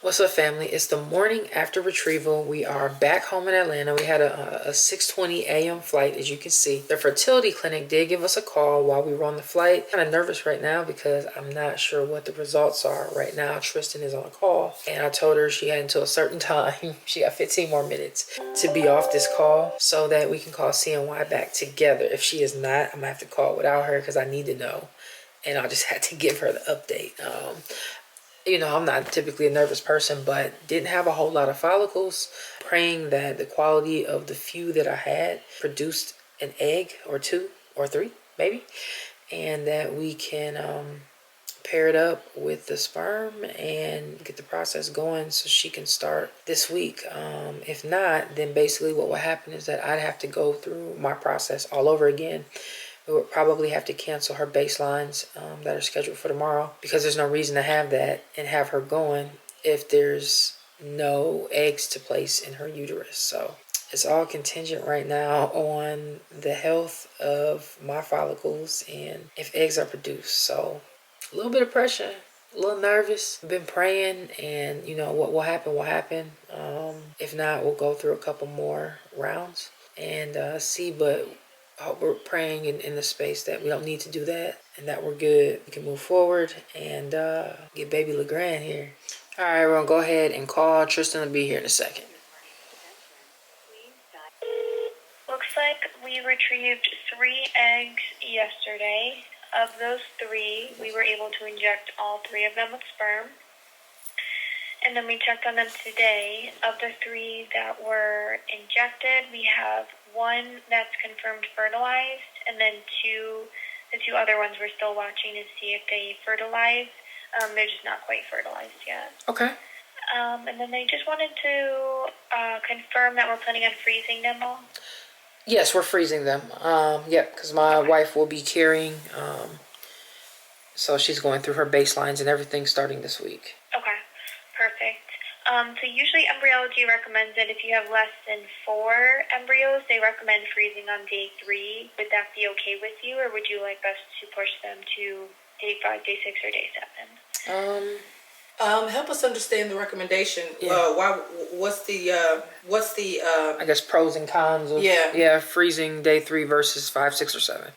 What's up, family? It's the morning after retrieval. We are back home in Atlanta. We had a 6:20 a.m. flight, as you can see. The fertility clinic did give us a call while we were on the flight. Kind of nervous right now because I'm not sure what the results are right now. Tristan is on a call, and I told her she had until a certain time. She got 15 more minutes to be off this call so that we can call CNY back together. If she is not, I'm gonna have to call without her because I need to know, and I'll just have to give her the update. You know, I'm not typically a nervous person, but didn't have a whole lot of follicles. Praying that the quality of the few that I had produced an egg or two or three, maybe, and that we can pair it up with the sperm and get the process going so she can start this week. If not, then basically what will happen is that I'd have to go through my process all over again. We would probably have to cancel her baselines that are scheduled for tomorrow because there's no reason to have that and have her going if there's no eggs to place in her uterus. So it's all contingent right now on the health of my follicles and if eggs are produced. So a little bit of pressure, a little nervous. Been praying, and you know what will happen will happen. If not, we'll go through a couple more rounds and see. But we're praying in the space that we don't need to do that and that we're good. We can move forward and get baby LaGrande here. All right, we're gonna go ahead and call Tristan to be here in a second. Looks like we retrieved 3 eggs yesterday. Of those 3, we were able to inject all 3 of them with sperm. And then we checked on them today. Of the 3 that were injected, we have 1 that's confirmed fertilized, and then the 2 other ones we're still watching to see if they fertilize. They're just not quite fertilized yet. Okay. And then they just wanted to confirm that we're planning on freezing them all. Yes, we're freezing them. Yep, because my wife will be carrying. So she's going through her baselines and everything starting this week. Okay, perfect. So usually embryology recommends that if you have less than 4 embryos, they recommend freezing on day 3. Would that be okay with you, or would you like us to push them to day 5, day 6, or day 7? Help us understand the recommendation. Yeah. What's the I guess pros and cons of freezing day 3 versus 5, 6, or 7.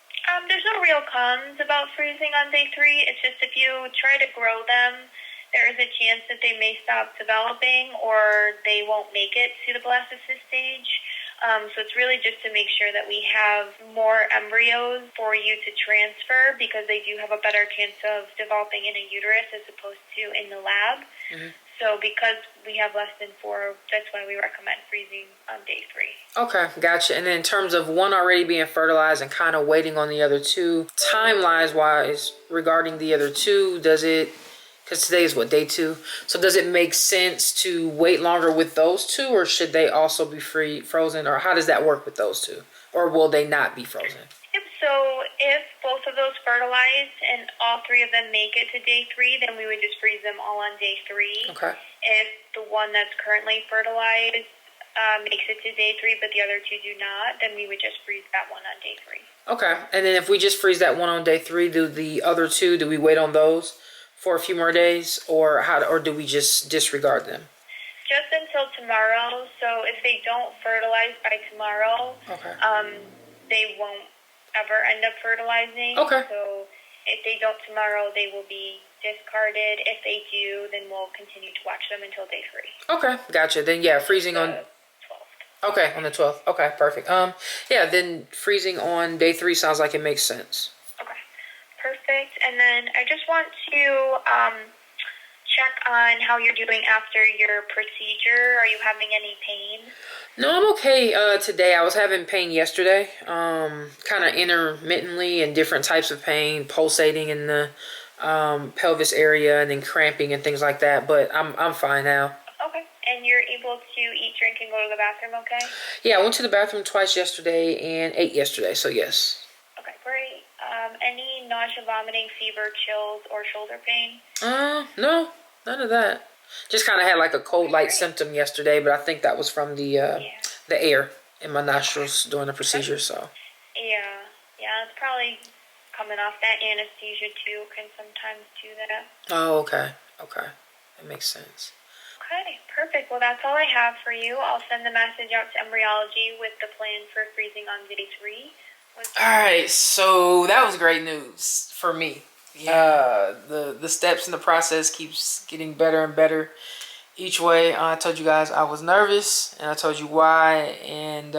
There's no real cons about freezing on day 3. It's just if you try to grow them, there is a chance that they may stop developing or they won't make it to the blastocyst stage. So it's really just to make sure that we have more embryos for you to transfer because they do have a better chance of developing in a uterus as opposed to in the lab. Mm-hmm. So because we have less than 4, that's why we recommend freezing on day 3. Okay, gotcha. And then in terms of 1 already being fertilized and kind of waiting on the other 2, timelines-wise, regarding the other 2, does it... Because today is what, day 2? So does it make sense to wait longer with those 2, or should they also be frozen? Or how does that work with those 2? Or will they not be frozen? Yep, so if both of those fertilize and all 3 of them make it to day 3, then we would just freeze them all on day 3. Okay. If the one that's currently fertilized makes it to day 3, but the other 2 do not, then we would just freeze that one on day 3. Okay, and then if we just freeze that one on day 3, do the other 2, do we wait on those for a few more days, or do we just disregard them? Just until tomorrow. So if they don't fertilize by tomorrow, okay, they won't ever end up fertilizing. Okay. So if they don't tomorrow, they will be discarded. If they do, then we'll continue to watch them until day 3. Okay, gotcha. Then yeah, freezing on 12th. Okay, on the 12th. Okay, perfect. Yeah, then freezing on day 3 sounds like it makes sense. Perfect. And then I just want to check on how you're doing after your procedure. Are you having any pain? No, I'm okay today. I was having pain yesterday, kind of intermittently, and different types of pain, pulsating in the pelvis area and then cramping and things like that. But I'm fine now. Okay. And you're able to eat, drink, and go to the bathroom okay? Yeah, I went to the bathroom twice yesterday and ate yesterday, so yes. Okay, great. Any nausea, vomiting, fever, chills, or shoulder pain? No, none of that. Just kind of had like a cold light symptom yesterday, but I think that was from the air in my nostrils during the procedure. So yeah, it's probably coming off that anesthesia too. Can sometimes do that. Oh, okay, that makes sense. Perfect. Well, that's all I have for you. I'll send the message out to embryology with the plan for freezing on day 3. All right, so that was great news for me. Yeah. The steps in the process keeps getting better and better each way. I told you guys I was nervous, and I told you why. And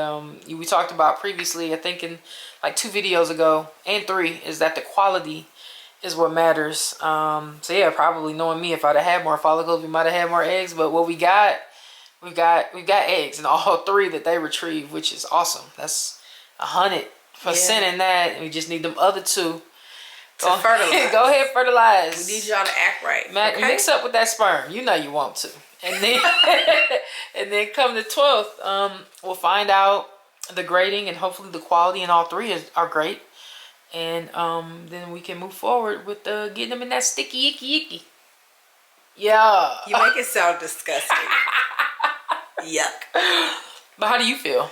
we talked about previously, I think in like 2 videos ago and 3, is that the quality is what matters. So yeah, probably knowing me, if I'd have had more follicles, we might have had more eggs. But what we've got eggs in all 3 that they retrieve, which is awesome. That's 100% in that. And we just need them other 2 to fertilize. Go ahead, fertilize. We need y'all to act right. Matt, okay? Mix up with that sperm. You know you want to. And then and then come the 12th, we'll find out the grading, and hopefully the quality in all 3 are great. And then we can move forward with getting them in that sticky icky. Yeah. You make it sound disgusting. Yuck. But how do you feel?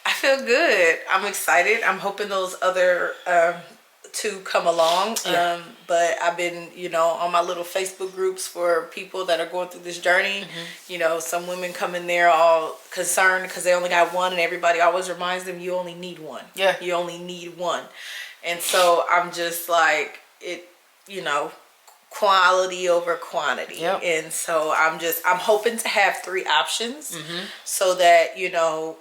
I feel good. I'm excited. I'm hoping those other 2 come along. Yeah. But I've been, on my little Facebook groups for people that are going through this journey. Some women come in there all concerned because they only got 1, and everybody always reminds them you only need 1. Yeah. You only need 1. And so I'm just like, quality over quantity. Yep. And so I'm hoping to have 3 options so that,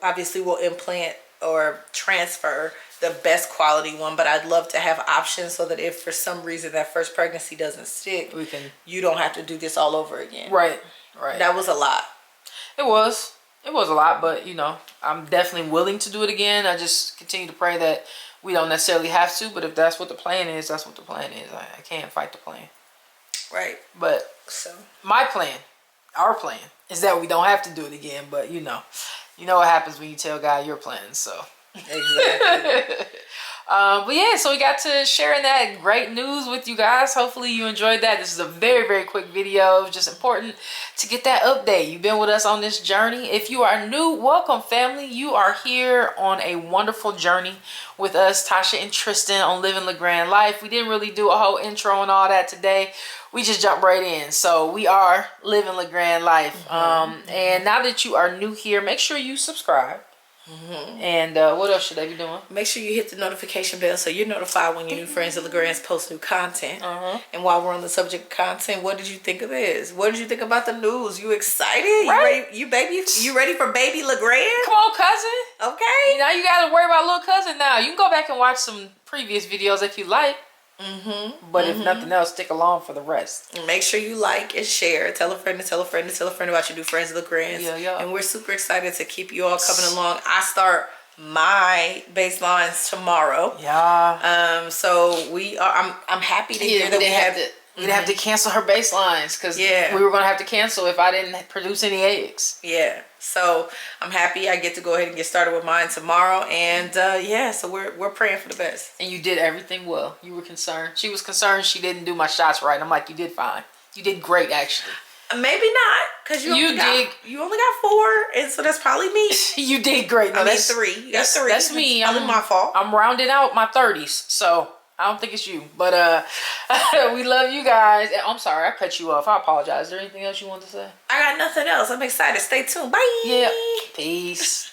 obviously we'll implant or transfer the best quality one, but I'd love to have options so that if for some reason that first pregnancy doesn't stick, you don't have to do this all over again. Right. That was a lot. It was a lot, but I'm definitely willing to do it again. I just continue to pray that we don't necessarily have to, but if that's what the plan is, that's what the plan is. I can't fight the plan. Right. But my plan, our plan, is that we don't have to do it again. But you know what happens when you tell God your plans. So exactly. But yeah, so we got to sharing that great news with you guys. Hopefully you enjoyed that. This is a very, very quick video. Just important to get that update. You've been with us on this journey. If you are new, welcome family. You are here on a wonderful journey with us, Tasha and Tristan, on Livin LaGrande Lyfe. We didn't really do a whole intro and all that today. We just jumped right in. So we are Livin LaGrande Lyfe. And now that you are new here, make sure you subscribe. And what else should they be doing? Make sure you hit the notification bell so you're notified when your new friends at LeGrande's post new content. And while we're on the subject of content, what did you think of this? What did you think about the news? You excited? Right. You ready for baby LeGrande? Come on, cousin. Okay. Now you gotta worry about little cousin now. You can go back and watch some previous videos if you like. But if nothing else, stick along for the rest. And make sure you like and share. Tell a friend to tell a friend to tell a friend about your new friends at LeGrande. Yeah. And we're super excited to keep you all coming along. I start my baselines tomorrow. Yeah. So we are. I'm happy to hear that we'd have to cancel her baselines because we were gonna have to cancel if I didn't produce any eggs. Yeah. So I'm happy I get to go ahead and get started with mine tomorrow. And so we're praying for the best. And you did everything well. You were concerned. She was concerned she didn't do my shots right. I'm like, you did fine. You did great, actually. Maybe not, because you only got 4, and so that's probably me. You did great. No, that's 3. You got 3. That's me. That's probably my fault. I'm rounding out my 30s, so I don't think it's you. But we love you guys. I'm sorry, I cut you off. I apologize. Is there anything else you want to say? I got nothing else. I'm excited. Stay tuned. Bye. Yeah. Peace.